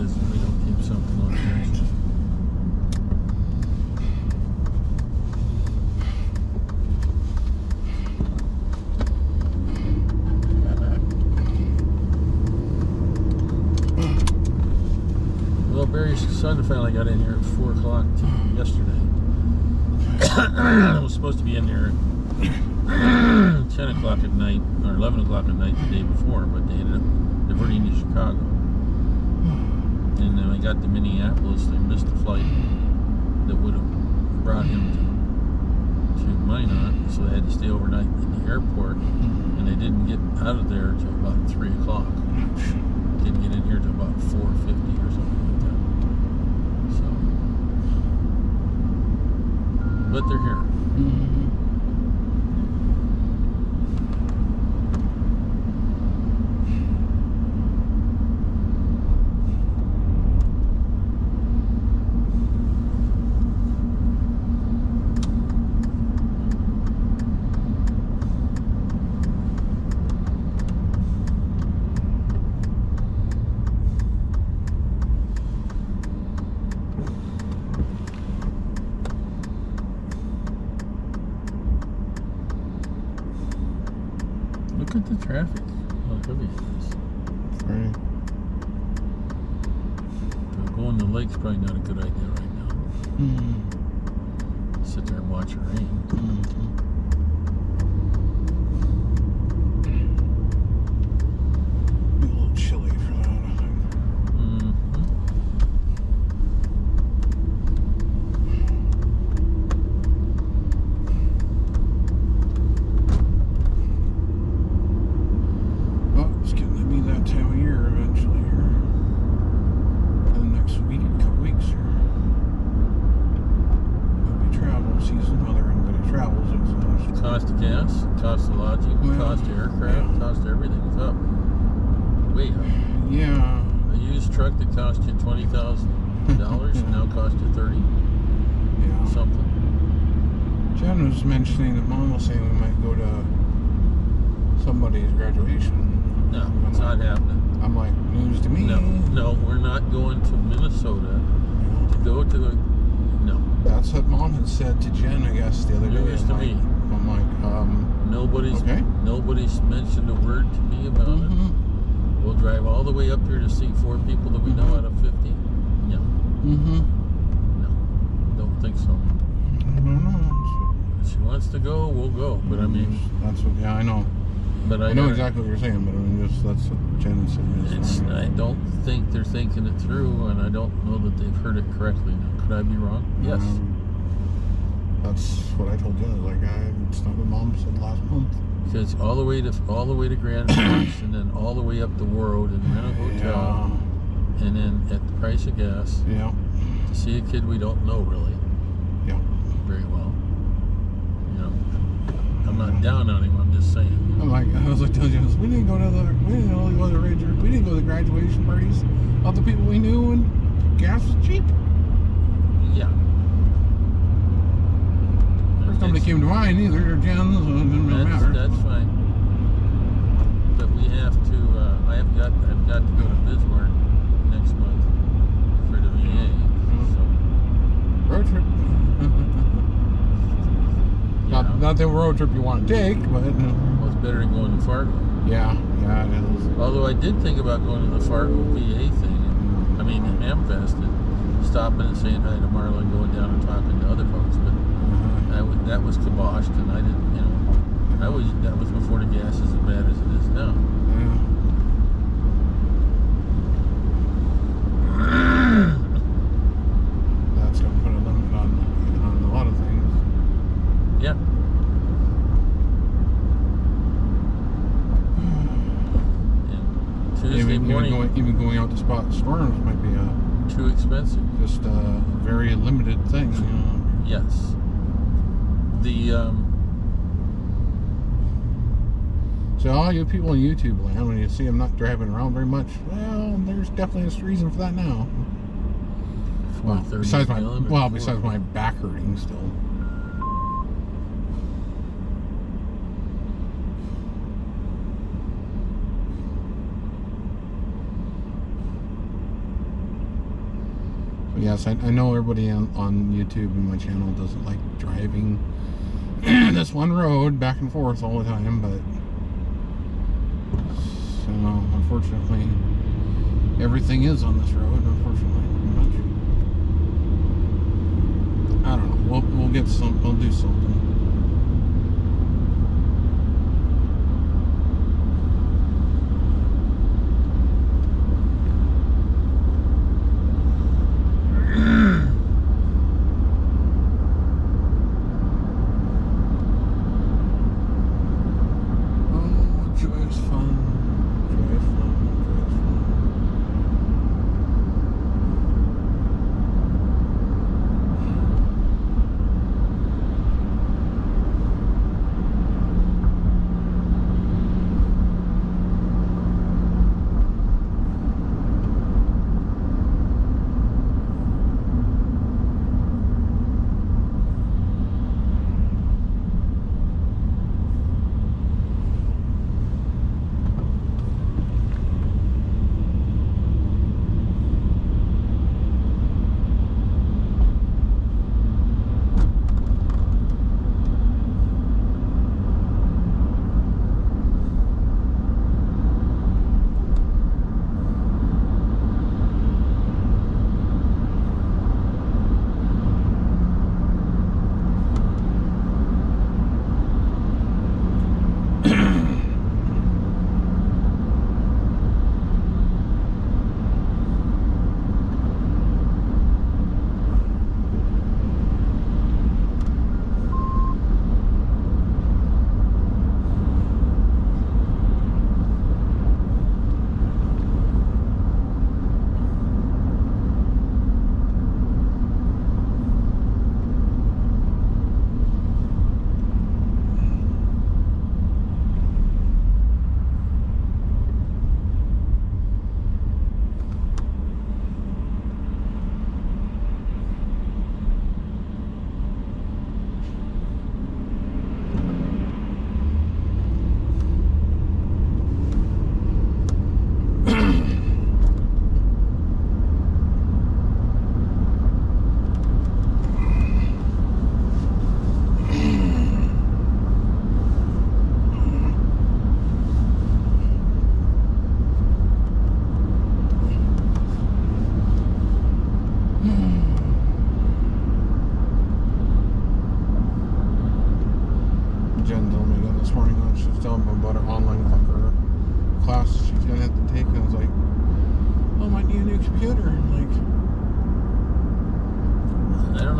is if we don't keep something on there. Well, Barry's son finally got in here at 4 o'clock yesterday. I was supposed to be in there at 10 o'clock at night, or 11 o'clock at night the day before, but they ended up diverting to Chicago. And then I got to Minneapolis, they missed the flight that would have brought him to Minot, so they had to stay overnight in the airport, and they didn't get out of there till about 3 o'clock. Didn't get in here till about 4:50 or something like that. So, but they're here. Look at the traffic. How heavy it is. Right. So going to the lake's probably not a good idea right now. Sit there and watch it rain. Be a little chilly for that, I think. It's getting to be that time of year eventually here. For the next week, couple weeks here. It'll be travel season, well, there ain't gonna travel season. Cost of gas, cost of lodging, cost of aircraft, cost of everything's up. Way up. Yeah. A used truck that cost you $20,000 now costs you 30 Yeah. something. Jen was mentioning that Mom was saying we might go to somebody's graduation. No, it's not happening. I'm like, news to me. No, we're not going to Minnesota to go to the. No. That's what Mom had said to Jen, I guess, the other day. News to me. I'm like, Nobody's mentioned a word to me about it. We'll drive all the way up here to see 4 people that we know out of 50. No. No, don't think so. I don't know. If she wants to go, we'll go. But I mean, that's what. Yeah, I know. But I know exactly what you're saying, but I mean, that's what Jen said. I don't think they're thinking it through, and I don't know that they've heard it correctly. Now, could I be wrong? Yes. That's what I told Jen. I was like, it's not what Mom said last month. Because all the way to Grand Forks, and then all the way up the road and rent a hotel, and then at the price of gas, to see a kid we don't know really, very well. You know, I'm not down on him. I'm just saying. You know. I was like telling Jen, we didn't go to the graduation parties of the people we knew, and gas was cheap. Yeah. Nobody came to mind either, or Jen's, so it didn't really matter. That's fine. But we have to, I've got to go to Bismarck next month for the VA. So. Road trip. Not the road trip you want to take, but... Well, it's better than going to Fargo. Yeah, it is. Although I did think about going to the Fargo VA thing. I mean, Amfest, and stopping and saying hi to Marla and going down and talking to other folks, but that was kiboshed, and I didn't, you know, that was before the gas is as bad as it is now. That's going to put a limit on a lot of things. Yeah. And Tuesday morning, even going out to spot storms might be too expensive. Just a very limited thing, you know. Yes. So all you people on YouTube land, when you see them not driving around very much, well, there's definitely a reason for that now. Besides my back hurting still. yes, I know everybody on YouTube and my channel doesn't like driving this one road back and forth all the time, but so unfortunately, everything is on this road. Unfortunately, pretty much. I don't know. We'll get some. We'll do something.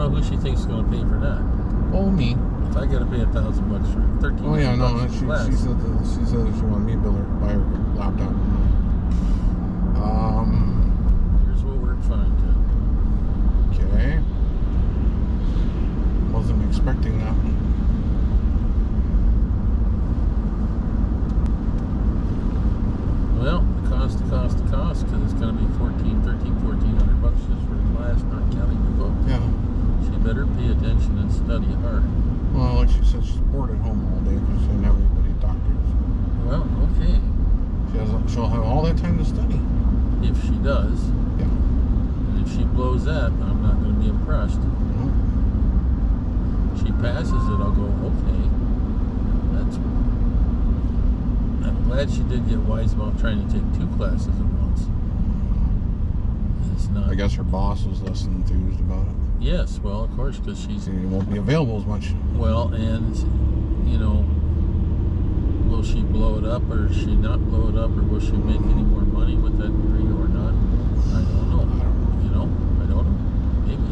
Who she thinks is going to pay for that? Oh, me. If I got to pay $1,000 for 13. Oh yeah, no. She said she wanted me to buy her laptop. Here's what we're fine to. Okay. Wasn't expecting that. Well, the cost, because it's going to be $1,400 just for the class, not counting the book. Yeah. She better pay attention and study hard. Well, like she said, she's bored at home all day because she doesn't have anybody to talk to. Well, okay. She'll have all that time to study. If she does. Yeah. And if she blows that, I'm not going to be impressed. Nope. If she passes it, I'll go, okay. I'm glad she did get wise about trying to take 2 classes at once. It's not. I guess her boss was less enthused about it. Yes, well, of course, because she won't be available as much. Well, and, will she blow it up or she not blow it up, or will she make any more money with that degree or not? I don't know. I don't know. Maybe.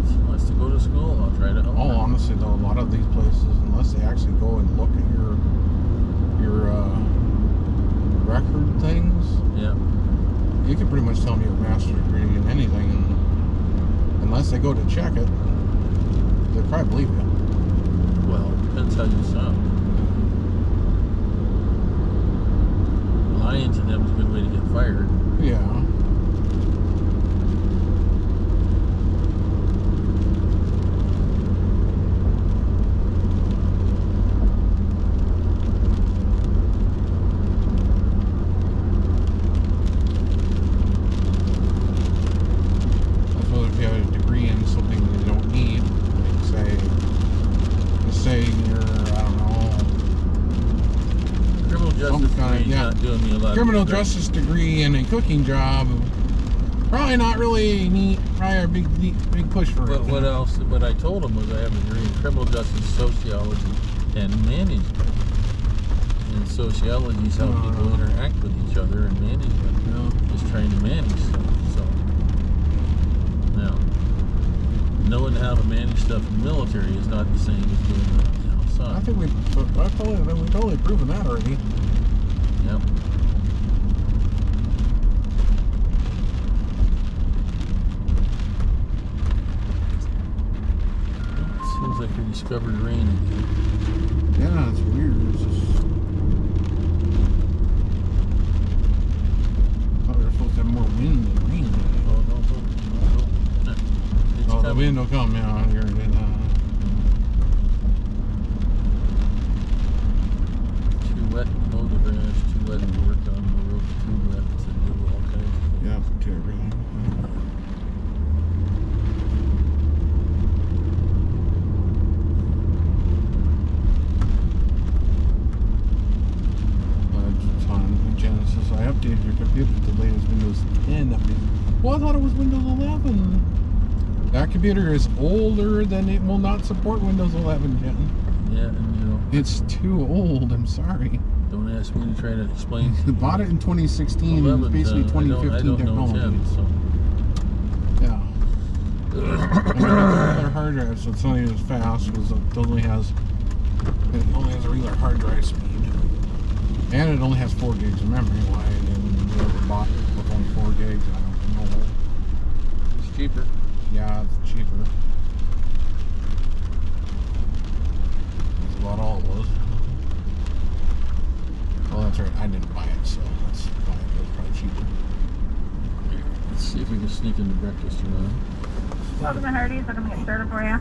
If she wants to go to school, I'll try to help her. Honestly, though, a lot of these places, unless they actually go and look at your record things, yeah, you can pretty much tell them you have a master's degree in anything, and unless they go to check it, they probably believe you. Well, it depends how you sound. Lying to them is a good way to get fired. Yeah. doing me a lot criminal of good. justice degree and a cooking job. Probably not really neat. Probably a big push for But it. what else? What I told him was I have a degree in criminal justice sociology and management. And sociology is how people interact with each other, and management is trying to manage stuff. So now, knowing how to manage stuff in the military is not the same as doing it outside. I think we've totally proven that already. Yep. Seems like we discovered rain again. Yeah, it's weird. It's just... I thought we were supposed to have more wind than rain today. Oh, the wind will come, yeah. I heard it. Too wet to mow the grass, too wet to work on the road, too wet to do all kinds of things. Yeah, to everything. Genesis, I updated your computer to the latest Windows 10 update. Well, I thought it was Windows 11. That computer is older than it will not support Windows 11, Jen. Yeah, and you know, it's too old. I'm sorry. Don't ask me to try to explain. I bought it in 2016. 11, it's basically 2015 I don't technology. know 10, so. Yeah. And regular hard drive, so it's not even as fast because it only has a regular hard drive speed. And it only has 4 gigs of memory. Why didn't whoever bought it with only 4 gigs? I don't know. It's cheaper. Yeah, it's cheaper. That's about all it was. Well, that's right. I didn't buy it, so that's why it was probably cheaper. Let's see if we can sneak into breakfast around. Welcome to Hardee's. I'm going to get started for you.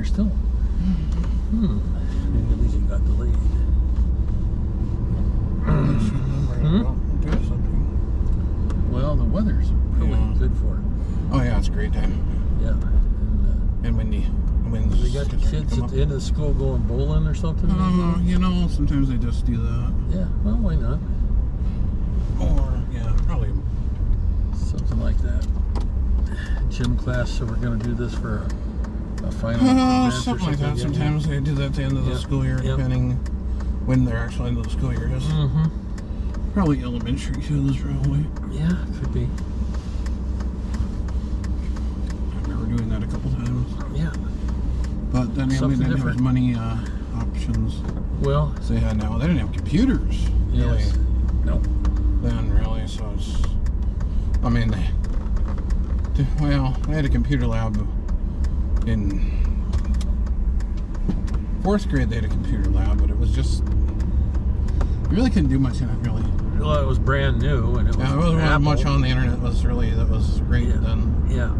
Still. Maybe at least you got delayed. Well, the weather's really good for it. Oh yeah, it's a great time. Yeah. And windy. They got the kids at the end of the school going bowling or something? You know, sometimes they just do that. Yeah, well, why not? Or, yeah, probably. Something like that. Gym class, so we're going to do this for a final something like that. Sometimes they do that at the end of the school year, depending when they're actually end of the school year is. Probably elementary students, probably. Yeah, could be. I remember doing that a couple times. Yeah. But then we didn't have as many options well, as they had now. They didn't have computers, really. Yes. No. Then, really, so it's... I mean, they had a computer lab in 4th grade. They had a computer lab, but it was just... You really couldn't do much in it, really. Well, it was brand new, and it was there wasn't much on the internet. That was great then. Yeah.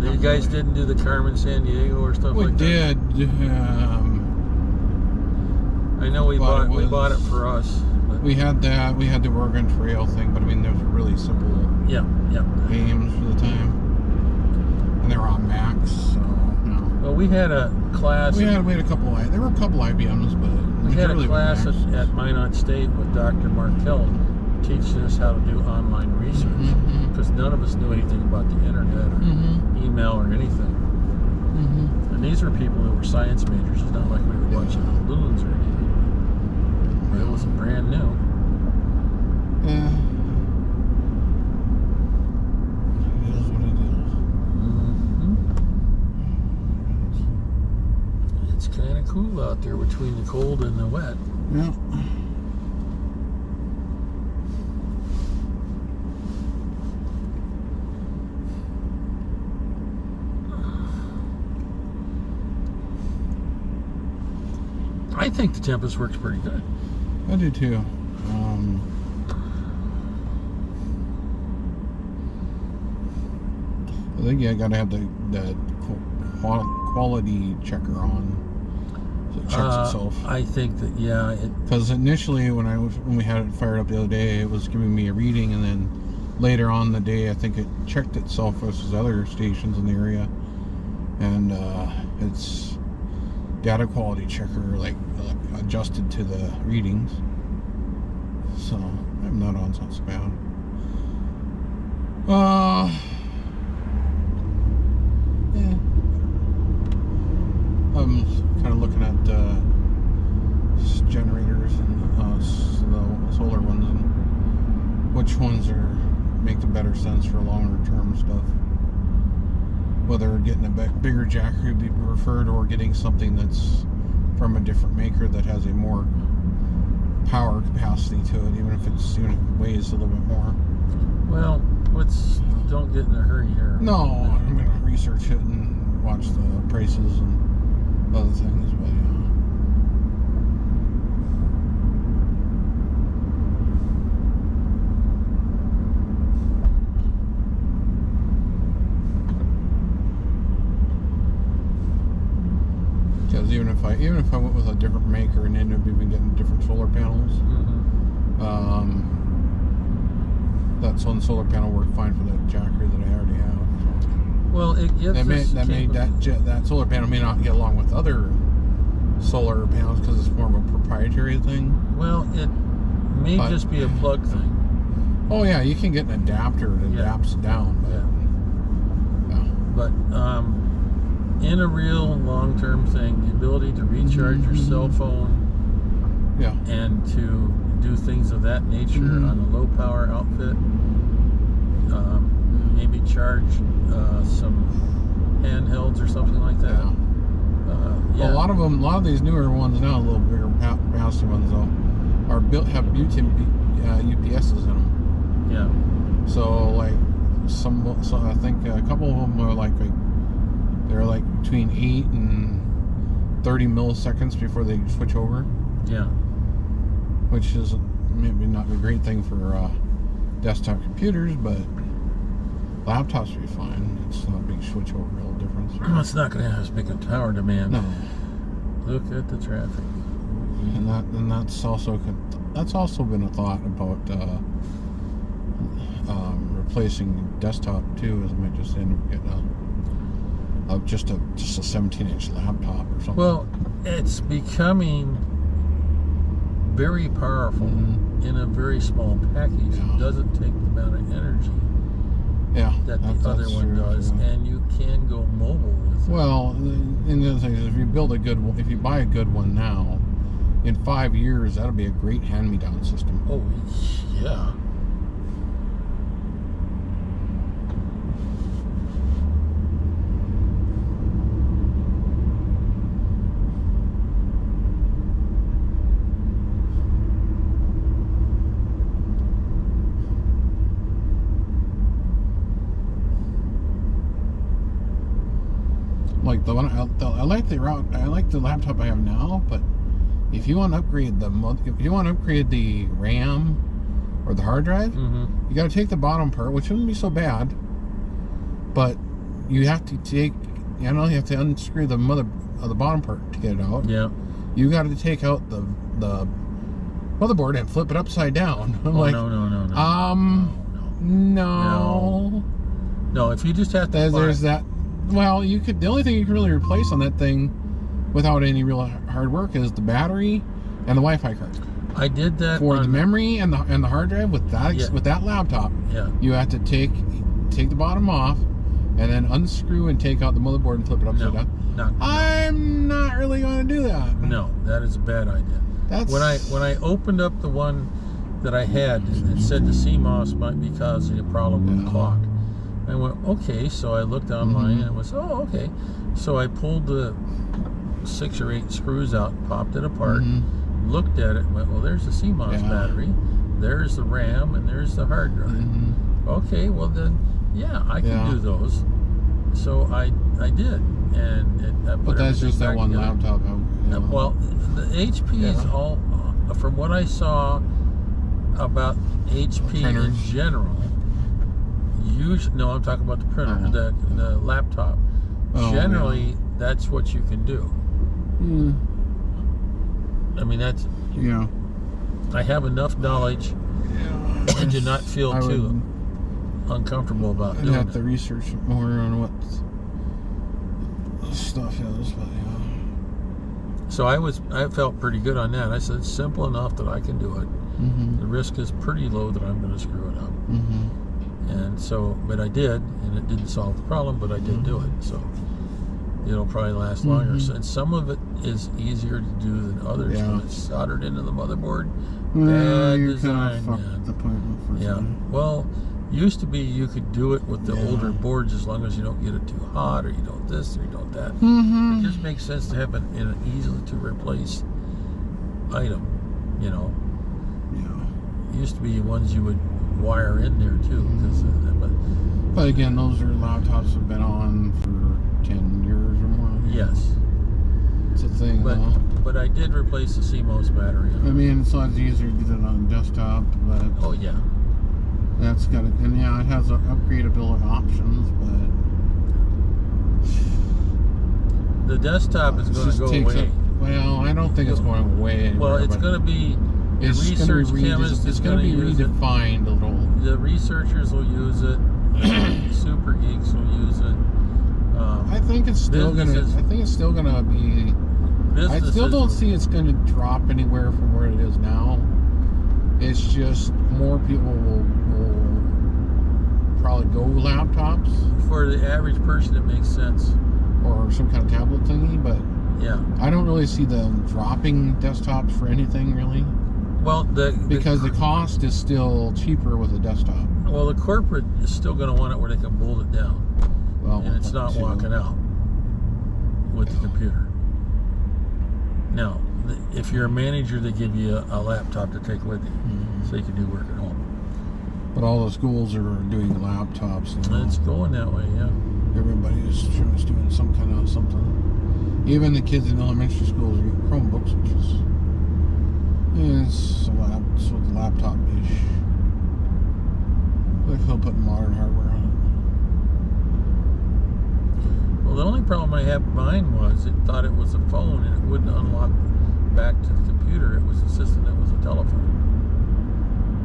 You guys didn't do the Carmen San Diego or stuff like that? We did. I know we bought it for us. But we had that. We had the Oregon Trail thing, but I mean, those were really simple games for the time, and they were on Macs. So, well, we had a class. We had a couple. There were a couple IBMs, but we had a class at Minot State with Dr. Martell teaching us how to do online research because none of us knew anything about the internet or email or anything. And these were people who were science majors. It's not like we were watching balloons or anything. But it was brand new. Yeah. It is what it is. It's kind of cool out there between the cold and the wet. Yeah. I think the Tempest works pretty good. I do too. think you got to have the quality checker on, so it checks itself. I think that because initially when we had it fired up the other day, it was giving me a reading, and then later on in the day, I think it checked itself versus other stations in the area, and it's data quality checker like adjusted to the readings. So I'm not on, so it's bad. Yeah. I'm kind of looking at generators and the solar ones, and which ones make the better sense for longer term stuff. Whether getting a bigger jacker would be preferred, or getting something that's from a different maker that has a more power capacity to it, even if it weighs a little bit more. Well, don't get in a hurry here. No, I'm going to research it and watch the prices and other things, but because even if I went with a different maker and ended up even getting different solar panels, that solar panel worked fine for that jacker that I already have. So. Well, it gives that solar panel may not get along with other solar panels because it's more of a proprietary thing. Well, it may just be a plug thing. Oh yeah, you can get an adapter that adapts down, but in a real long-term thing, the ability to recharge your cell phone, and to do things of that nature on a low-power outfit, maybe charge some handhelds or something like that. Well, a lot of these newer ones now, a little bigger capacity ones though, have built-in UPSs in them. Yeah. So like so I think a couple of them are they're like between 8 and 30 milliseconds before they switch over. Yeah. Which is maybe not a great thing for desktop computers, but laptops would be fine. It's not a big switch over real difference. It's not going to have as big a power demand. No. Look at the traffic. And that's also been a thought about replacing desktop too. Is I might just end up getting just a 17-inch laptop or something. Well, it's becoming very powerful in a very small package. It doesn't take the amount of energy that the other one does, and you can go mobile with it. Well, and the other thing is, if you buy a good one now, in 5 years that'll be a great hand-me-down system. Oh yeah. I like the laptop I have now, but if you want to upgrade the RAM or the hard drive, you got to take the bottom part, which wouldn't be so bad, but you have to you have to unscrew the bottom part to get it out. Yeah. You got to take out the motherboard and flip it upside down. I'm No, if you just have to there's that. Well, the only thing you can really replace on that thing without any real hard work is the battery and the Wi-Fi card. I did that for the memory and the hard drive with that laptop. Yeah. You have to take the bottom off and then unscrew and take out the motherboard and flip it upside down. I'm not really going to do that. No, that is a bad idea. When I opened up the one that I had, it said the CMOS might be causing a problem with the clock. I went, okay, so I looked online and it was, okay. So I pulled the 6 or 8 screws out, popped it apart, looked at it and went, well, there's the CMOS battery, there's the RAM, and there's the hard drive. Okay, well then, I can do those. So I did. But that's just that one laptop. Well, the HP is all, from what I saw about HP in general, Usually, no, I'm talking about the printer, Oh. the laptop. Oh, Generally, that's what you can do. I mean, that's. Yeah. I have enough knowledge to not feel too uncomfortable about doing I'd have it. to research more on what the stuff is, but yeah. So I felt pretty good on that. I said it's simple enough that I can do it. The risk is pretty low that I'm going to screw it up. And so, but I did, and it didn't solve the problem, but I did do it. So it'll probably last longer. So, and some of it is easier to do than others when it's soldered into the motherboard. Bad design, man. The point Yeah. Well, used to be you could do it with the older boards as long as you don't get it too hot, or you don't this, or you don't that. It just makes sense to have it in an easily to replace item, you know. Yeah. Used to be ones you would wire in there too, because but again, those are laptops have been on for 10 years or more. yes, It's a thing, but though. but I did replace the CMOS battery. I mean, it's a lot easier to do it on desktop, but Oh yeah, that's got it. And yeah, it has upgradable options, but the desktop is going to go away. Well, I don't think it's going away anymore. Well, it's going to be. The research chemist is going to be use it. redefined a little. The researchers will use it. Super geeks will use it. I think it's still gonna. I think it's still gonna be. I still don't see it's gonna drop anywhere from where it is now. It's just more people will probably go laptops. For the average person, it makes sense. Or some kind of tablet thingy, but yeah, I don't really see them dropping desktops for anything really. Well, because the cost is still cheaper with a desktop. Well, the corporate is still going to want it where they can bolt it down, and it's not walking out with the computer. Now, if you're a manager, they give you a laptop to take with you, so you can do work at home. But all the schools are doing laptops. It's going that way, yeah. Everybody's doing some kind of something. Even the kids in elementary schools are getting Chromebooks, which is it's what the laptop is. Like they'll put modern hardware on it. Well, the only problem I had with mine was it thought it was a phone and it wouldn't unlock back to the computer. It was a system that was a telephone.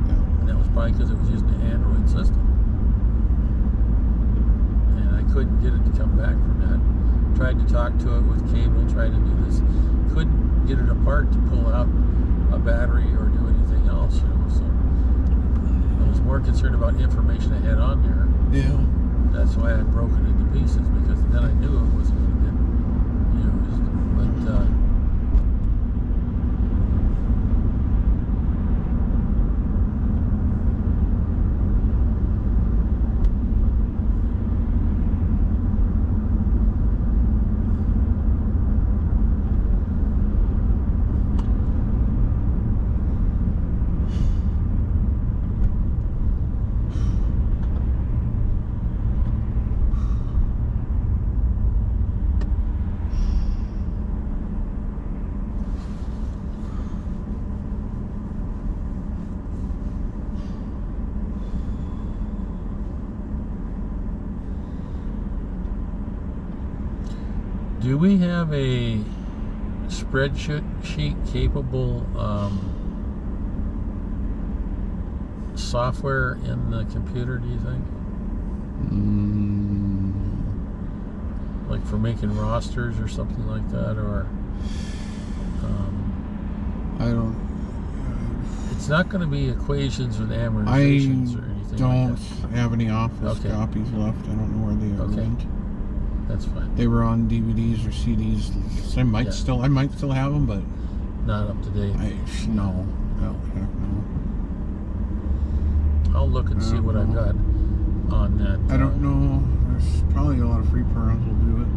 Yeah. And that was probably because it was using an Android system. And I couldn't get it to come back from that. Tried to talk to it with cable, tried to do this. Couldn't get it apart to pull out a battery or do anything else, you know. So I was more concerned about information I had on there. Yeah. That's why I broke it into pieces, because then I knew it wasn't going to get used. But do we have a spreadsheet capable software in the computer, do you think? Like for making rosters or something like that, or I don't. It's not going to be equations with amortizations or anything. I don't like that. have any office copies left. I don't know where they are. Okay. Went. That's fine. They were on DVDs or CDs. So I might still have them, but not up to date. No, heck no. I'll look and see what I've got on that. I don't know. There's probably a lot of free programs will do it.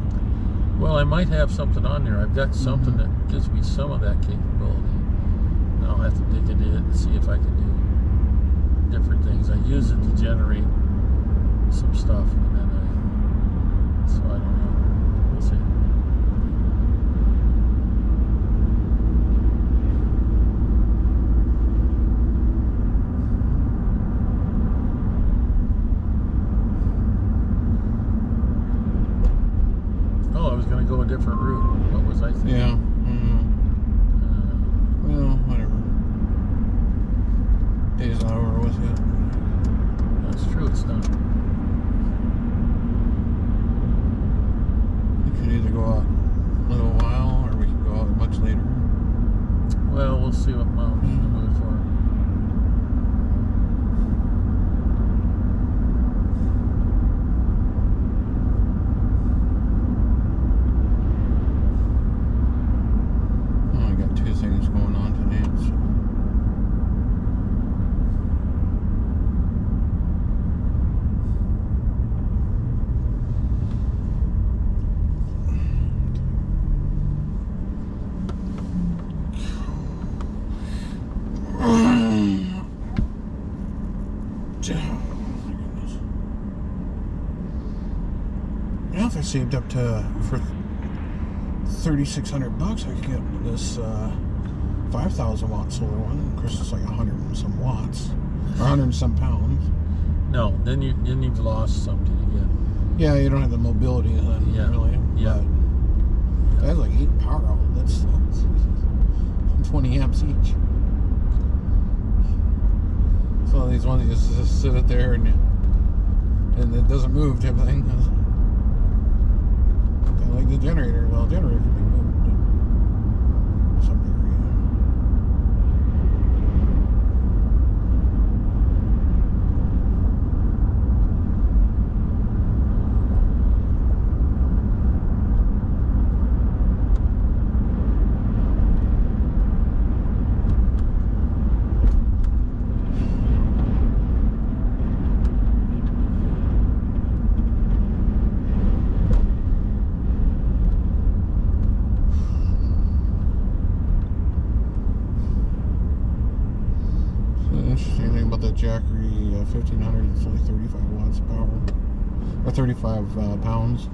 Well, I might have something on there. I've got something that gives me some of that capability. And I'll have to dig into it and see if I can do different things. I use it to generate some stuff, and then so I don't know. We'll see. something out another for. Oh, I got two things going on today. So. Yeah, if I saved up to for $3,600, I could get this 5,000 watt solar one. Of course, it's like 100 and some watts, or 100 and some pounds. No, then you've lost something again. Yeah, you don't have the mobility then, Yeah. really. Yeah. But that has like 8 power outlets, 20 amps each. So these ones you just sit it there and it doesn't move type of thing. Kind of like the generator. Well, the generator can be moved to some degree. Interesting thing about that Jackery 1500, it's only 35 watts of power, or 35 pounds.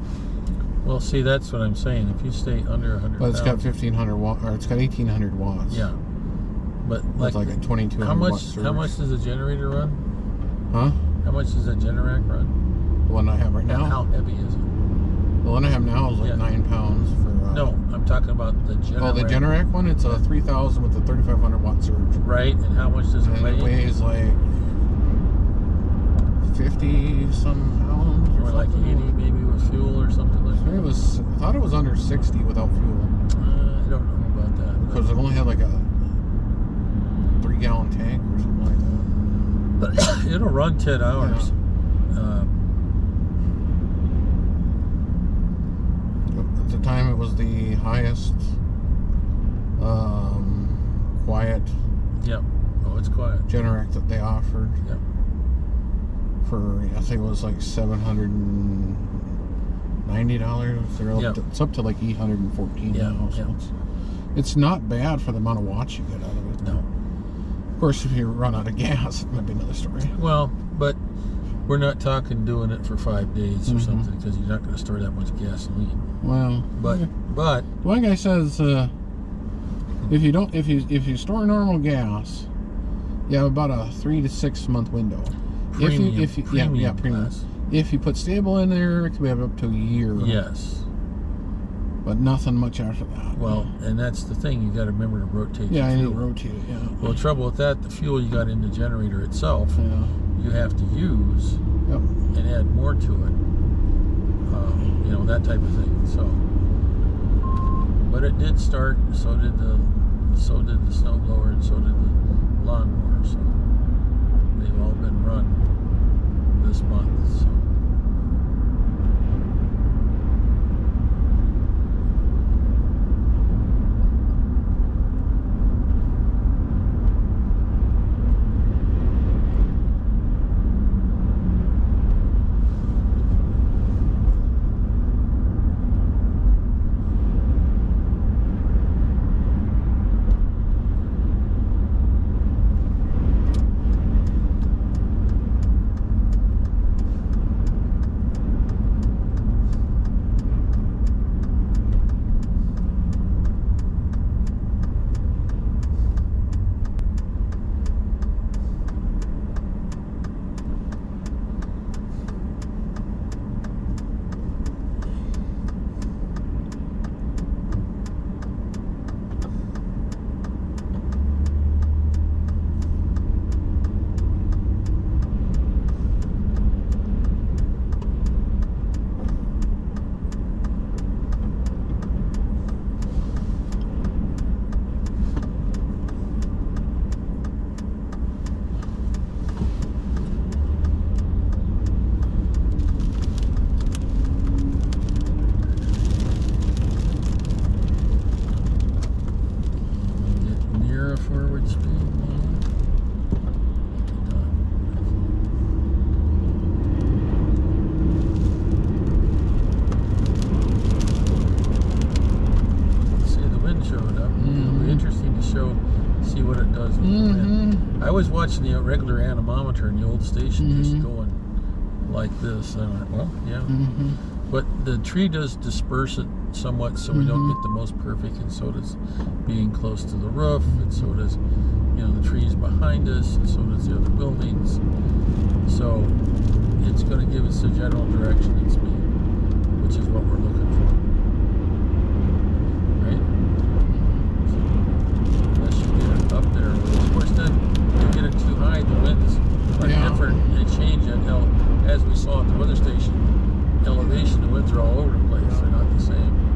Well, see, that's what I'm saying. If you stay under 100 But it's got pounds, 1500 watt, or it's got 1800 watts. yeah. But That's like a 2200 watt surge. how much does the generator run? Huh? How much does that Generac run? The one I have right And now? how heavy is it? The one I have now is like Yeah. 9 pounds for... No, I'm talking about the Generac. Oh, the Generac one? It's a 3000 with a 3500 watt surge. Right, and how much does it And weigh? it weighs like 50 some pounds or Or like something. 80 maybe with fuel or something like that? I thought it was under 60 without fuel. I don't know about that. Because it only had like a 3-gallon tank or something like that. But it'll run 10 hours. At the time, it was the highest quiet Yep. Oh, it's quiet. Generac that they offered. Yep. For, I think it was like $790. They're up Yep. it's up to like 814 Yeah, now. So yeah. it's not bad for the amount of watts you get out of it. No. Of course, if you run out of gas, it might be another story. Well, but we're not talking doing it for 5 days or Mhm. something, because you're not going to store that much gasoline. Well, But one guy says if you store normal gas, you have about a 3 to 6 month window. premium, premium. class. If you put stable in there, it could be up to a year. Yes. But nothing much after that. Well, and that's the thing. You got to remember to rotate. yeah, your I need to fuel. rotate it. Yeah. Well, the trouble with that, the fuel you got in the generator itself, Yeah. you have to use Yep. and add more to it. You know, that type of thing. So, but it did start. So did the snowblower, and so did the lawnmower. So they've all been run this month. So. 0 forward speed, man. See, the wind showed up. It'll be interesting to see what it does with the wind. I was watching the regular anemometer in the old station just going like this. And I went, well, yeah. But the tree does disperse it somewhat, so we don't get the most perfect, and so does being close to the roof, and so does, you know, the trees behind us, and so does the other buildings. So it's going to give us a general direction and speed, which is what we're looking for, right? Unless you get it up there, of course, then you get it too high, the winds are different. They change as we saw at the weather station. Elevation, the winds are all over the place. They're not the same.